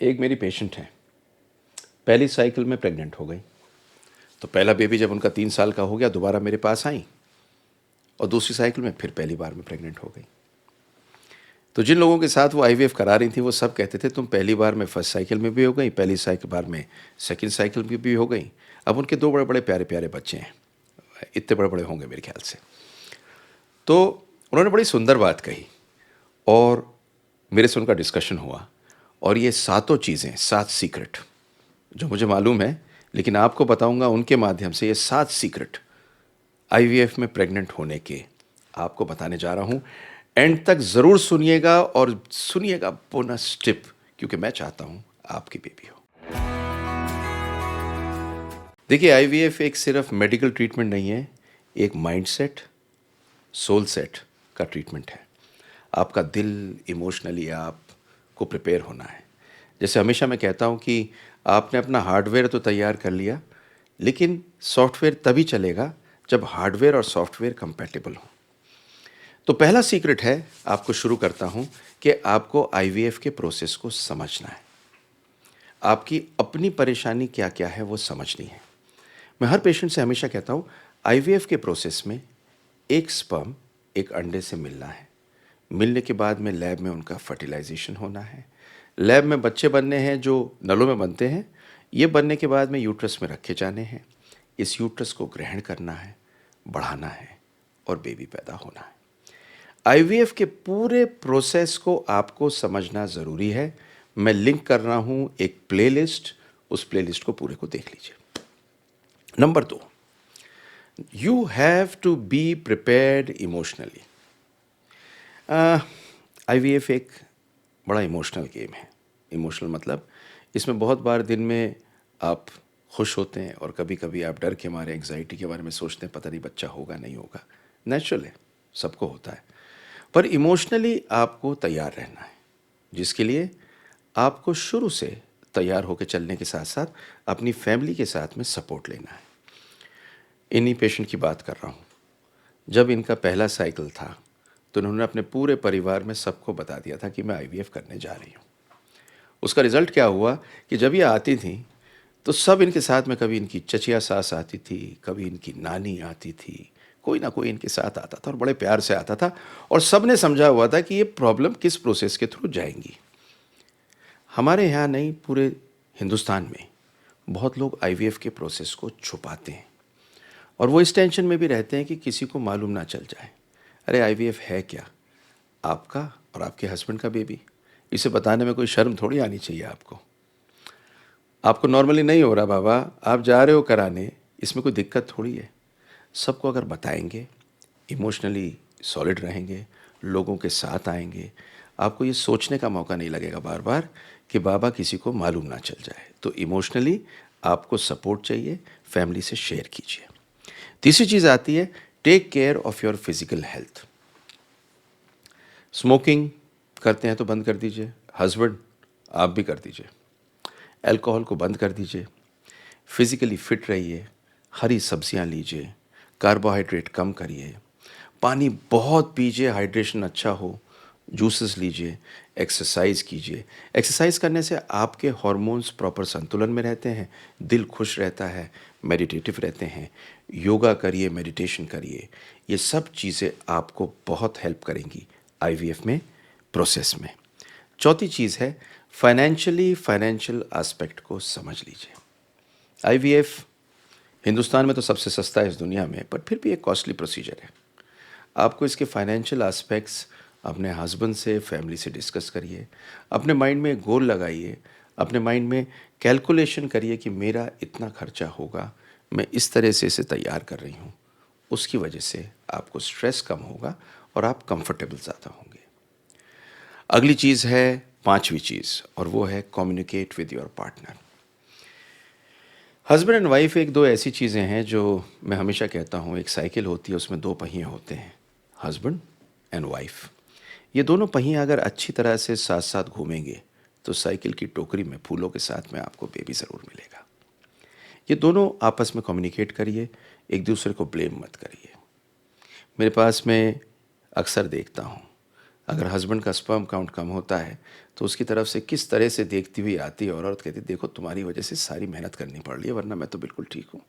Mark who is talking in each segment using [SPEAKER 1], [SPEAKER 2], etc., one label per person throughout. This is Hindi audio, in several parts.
[SPEAKER 1] एक मेरी पेशेंट है, पहली साइकिल में प्रेग्नेंट हो गई। तो पहला बेबी जब उनका 3 साल का हो गया दोबारा मेरे पास आई और दूसरी साइकिल में फिर पहली बार में प्रेग्नेंट हो गई। तो जिन लोगों के साथ वो आईवीएफ करा रही थी वो सब कहते थे तुम पहली बार में फर्स्ट साइकिल में भी हो गई, पहली साइकिल बार में सेकंड साइकिल में भी हो गई। अब उनके 2 बड़े बड़े प्यारे प्यारे बच्चे हैं, इतने बड़े बड़े होंगे मेरे ख्याल से। तो उन्होंने बड़ी सुंदर बात कही और मेरे से उनका डिस्कशन हुआ और ये 7 चीज़ें, 7 सीक्रेट जो मुझे मालूम है लेकिन आपको बताऊंगा उनके माध्यम से। ये 7 सीक्रेट आईवीएफ में प्रेग्नेंट होने के आपको बताने जा रहा हूं। एंड तक ज़रूर सुनिएगा और सुनिएगा बोनस टिप, क्योंकि मैं चाहता हूं आपकी बेबी हो। देखिए, आईवीएफ एक सिर्फ मेडिकल ट्रीटमेंट नहीं है, एक माइंडसेट, सोल सेट का ट्रीटमेंट है। आपका दिल इमोशनली आपको प्रिपेयर होना है। जैसे हमेशा मैं कहता हूं कि आपने अपना हार्डवेयर तो तैयार कर लिया, लेकिन सॉफ्टवेयर तभी चलेगा जब हार्डवेयर और सॉफ्टवेयर कंपैटिबल हो। तो पहला सीक्रेट है, आपको शुरू करता हूं कि आपको आईवीएफ के प्रोसेस को समझना है। आपकी अपनी परेशानी क्या क्या है वो समझनी है। मैं हर पेशेंट से हमेशा कहता हूं आईवीएफ के प्रोसेस में एक स्पर्म एक अंडे से मिलना है। मिलने के बाद में लैब में उनका फर्टिलाइजेशन होना है। लैब में बच्चे बनने हैं जो नलों में बनते हैं। ये बनने के बाद में यूट्रस में रखे जाने हैं। इस यूट्रस को ग्रहण करना है, बढ़ाना है और बेबी पैदा होना है। आईवीएफ के पूरे प्रोसेस को आपको समझना ज़रूरी है। मैं लिंक कर रहा हूं एक प्लेलिस्ट, उस प्लेलिस्ट को पूरे को देख लीजिए। Number 2, you have to be prepared emotionally. IVF एक बड़ा इमोशनल गेम है। इमोशनल मतलब इसमें बहुत बार दिन में आप खुश होते हैं और कभी कभी आप डर के मारे, एंग्जाइटी के बारे में सोचते हैं पता नहीं बच्चा होगा नहीं होगा। नेचुरल है, सबको होता है। पर इमोशनली आपको तैयार रहना है, जिसके लिए आपको शुरू से तैयार होकर चलने के साथ साथ अपनी फैमिली के साथ में सपोर्ट लेना है। इन्हीं पेशेंट की बात कर रहा हूँ। जब इनका पहला साइकिल था तो उन्होंने अपने पूरे परिवार में सबको बता दिया था कि मैं आईवीएफ करने जा रही हूँ। उसका रिज़ल्ट क्या हुआ कि जब ये आती थी तो सब इनके साथ में, कभी इनकी चचिया सास आती थी, कभी इनकी नानी आती थी, कोई ना कोई इनके साथ आता था और बड़े प्यार से आता था और सब ने समझा हुआ था कि ये प्रॉब्लम किस प्रोसेस के थ्रू जाएंगी। हमारे यहाँ नहीं, पूरे हिंदुस्तान में बहुत लोग आईवीएफ के प्रोसेस को छुपाते हैं और वो इस टेंशन में भी रहते हैं कि किसी को मालूम ना चल जाए। अरे आईवीएफ है क्या? आपका और आपके हस्बैंड का बेबी। इसे बताने में कोई शर्म थोड़ी आनी चाहिए आपको। आपको नॉर्मली नहीं हो रहा बाबा, आप जा रहे हो कराने, इसमें कोई दिक्कत थोड़ी है। सबको अगर बताएंगे, इमोशनली सॉलिड रहेंगे, लोगों के साथ आएंगे, आपको ये सोचने का मौका नहीं लगेगा बार बार कि बाबा किसी को मालूम ना चल जाए। तो इमोशनली आपको सपोर्ट चाहिए, फैमिली से शेयर कीजिए। तीसरी चीज़ आती है, take care of your physical health. Smoking करते हैं तो बंद कर दीजिए, हस्बैंड आप भी कर दीजिए। अल्कोहल को बंद कर दीजिए। फिज़िकली फिट रहिए, हरी सब्जियां लीजिए, कार्बोहाइड्रेट कम करिए, पानी बहुत पीजिए, हाइड्रेशन अच्छा हो, जूसेस लीजिए, एक्सरसाइज कीजिए। एक्सरसाइज करने से आपके हार्मोन्स प्रॉपर संतुलन में रहते हैं, दिल खुश रहता है, मेडिटेटिव रहते हैं। योगा करिए, मेडिटेशन करिए, ये सब चीज़ें आपको बहुत हेल्प करेंगी आईवीएफ में प्रोसेस में। चौथी चीज़ है, फाइनेंशियल एस्पेक्ट को समझ लीजिए। आईवीएफ हिंदुस्तान में तो सबसे सस्ता है इस दुनिया में, पर फिर भी एक कॉस्टली प्रोसीजर है। आपको इसके फाइनेंशियल एस्पेक्ट्स अपने हस्बैंड से, फैमिली से डिस्कस करिए। अपने माइंड में गोल लगाइए, अपने माइंड में कैलकुलेशन करिए कि मेरा इतना खर्चा होगा, मैं इस तरह से इसे तैयार कर रही हूँ। उसकी वजह से आपको स्ट्रेस कम होगा और आप कंफर्टेबल ज़्यादा होंगे। अगली चीज़ है, पांचवी चीज़, और वो है communicate with your partner. Husband and wife एक दो ऐसी चीज़ें हैं जो मैं हमेशा कहता हूँ, एक साइकिल होती है, उसमें 2 पहिए होते हैं, हस्बैंड एंड वाइफ। ये दोनों पहिए अगर अच्छी तरह से साथ साथ घूमेंगे तो साइकिल की टोकरी में फूलों के साथ में आपको बेबी ज़रूर मिलेगा। ये दोनों आपस में कम्युनिकेट करिए, एक दूसरे को ब्लेम मत करिए। मेरे पास में अक्सर देखता हूँ अगर हस्बैंड का स्पर्म काउंट कम होता है तो उसकी तरफ से किस तरह से देखती हुई आती है और औरत कहती है देखो तुम्हारी वजह से सारी मेहनत करनी पड़ रही है वरना मैं तो बिल्कुल ठीक हूँ।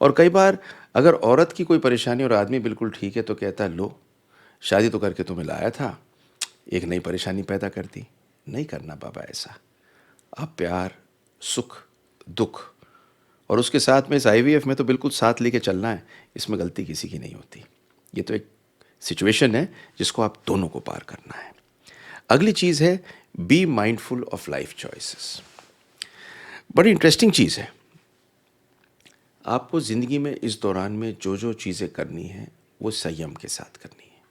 [SPEAKER 1] और कई बार अगर औरत की कोई परेशानी और आदमी बिल्कुल ठीक है तो कहता है लो शादी तो करके तुम्हें लाया था, एक नई परेशानी पैदा कर दी। नहीं करना बाबा ऐसा। आप प्यार, सुख, दुख और उसके साथ में इस आईवीएफ में तो बिल्कुल साथ लेके चलना है, इसमें गलती किसी की नहीं होती। ये तो एक सिचुएशन है जिसको आप दोनों को पार करना है। अगली चीज़ है be mindful of life choices. बड़ी इंटरेस्टिंग चीज़ है। आपको ज़िंदगी में इस दौरान में जो जो चीज़ें करनी है वो संयम के साथ करनी है।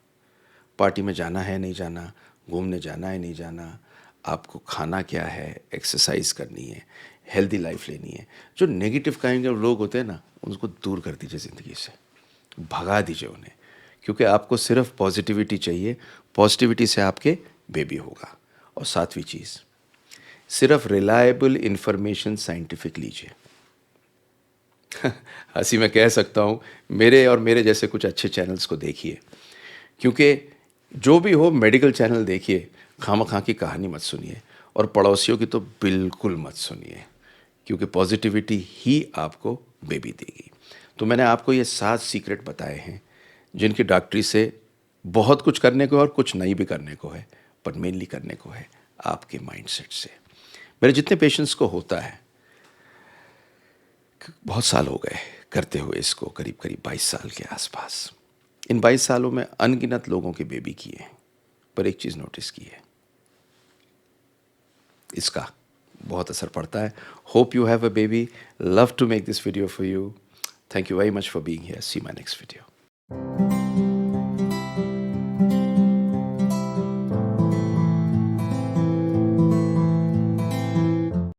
[SPEAKER 1] पार्टी में जाना है नहीं जाना, घूमने जाना है नहीं जाना, आपको खाना क्या है, एक्सरसाइज करनी है, हेल्दी लाइफ लेनी है। जो नेगेटिव काइंड ऑफ लोग होते हैं ना उनको दूर कर दीजिए ज़िंदगी से, भगा दीजिए उन्हें, क्योंकि आपको सिर्फ पॉजिटिविटी चाहिए। पॉजिटिविटी से आपके बेबी होगा। और सातवीं चीज़, सिर्फ रिलायबल इंफॉर्मेशन साइंटिफिक लीजिए। हंसी मैं कह सकता हूँ, मेरे और मेरे जैसे कुछ अच्छे चैनल्स को देखिए, क्योंकि जो भी हो मेडिकल चैनल देखिए, खामखा की कहानी मत सुनिए और पड़ोसियों की तो बिल्कुल मत सुनिए, क्योंकि पॉजिटिविटी ही आपको बेबी देगी। तो मैंने आपको ये 7 सीक्रेट बताए हैं जिनकी डॉक्टरी से बहुत कुछ करने को है और कुछ नहीं भी करने को है, पर मेनली करने को है आपके माइंडसेट से। मेरे जितने पेशेंट्स को होता है, बहुत साल हो गए करते हुए इसको, करीब करीब 22 साल के आसपास। इन 22 सालों में अनगिनत लोगों के बेबी किए हैं, पर एक चीज़ नोटिस की है, इसका बहुत असर पड़ता है। Hope you have a baby, love to make this video for you. Thank you very much for being here. See my next video.